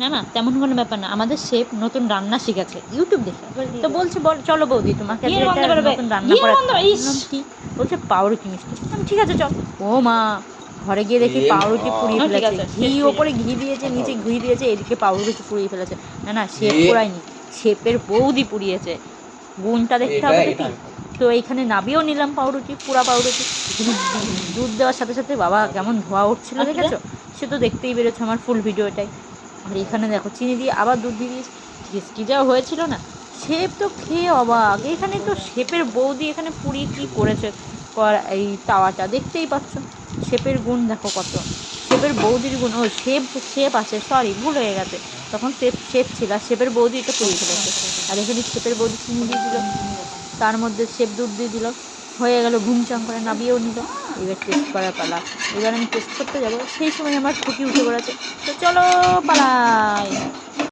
না না তেমন কোনো ব্যাপার না, আমাদের শেফ নতুন রান্না শিখেছে ইউটিউব দেখে, তো বলছে চলো বৌদি তোমাকে নতুন রান্না করে কি বলছে পাউরুটি মিষ্টি, আমি ঠিক আছে চল। ও মা, ঘরে গিয়ে দেখি পাউরুটি পুড়িয়ে ফেলেছে, ঘি ওপরে ঘি দিয়েছে, নিচে ঘি দিয়েছে, এদিকে পাউরুটি পুড়িয়ে ফেলেছে। না না শেফ পোড়ায়নি, শেফের বৌদি পুড়িয়েছে, গুণটা দেখতে হবে তো কি। তো এইখানে নাবিয়েও নিলাম পাউরুটি, পুরা পাউরুটি, দুধ দেওয়ার সাথে সাথে বাবা কেমন ধোয়া উঠছিল দেখেছো, সে তো দেখতেই বেরোচ্ছে আমার ফুল ভিডিওটাই। আর এখানে দেখো চিনি দিয়ে আবার দুধ দিয়ে দিয়েছি, টেস্টি যা হয়েছিল না, শেফ তো খেয়ে অবাক। এখানে তো শেফের বৌদি এখানে পুড়িয়ে কী করেছে, এই তাওয়াটা দেখতেই পাচ্ছ, শেফের গুণ দেখো কত, শেফের বৌদির গুণ, ও শেফ শেফ আছে, সরি ভুল হয়ে গেছে, তখন শেফ শেফ ছিল আর শেফের বৌদি এটা পুড়িয়ে ফেলেছে। আর এখানে শেফের বৌদি চিনি দিয়ে দিল, তার মধ্যে শেফ দুধ দিয়ে দিল, হয়ে গেল ঘুমচাং করে নাবিয়েও নিল। এবার টেস্ট করার পালা, এবার আমি টেস্ট করতে যাবো, সেই সময় আমার খুঁটি উঠে পড়েছে, তো চলো পালা।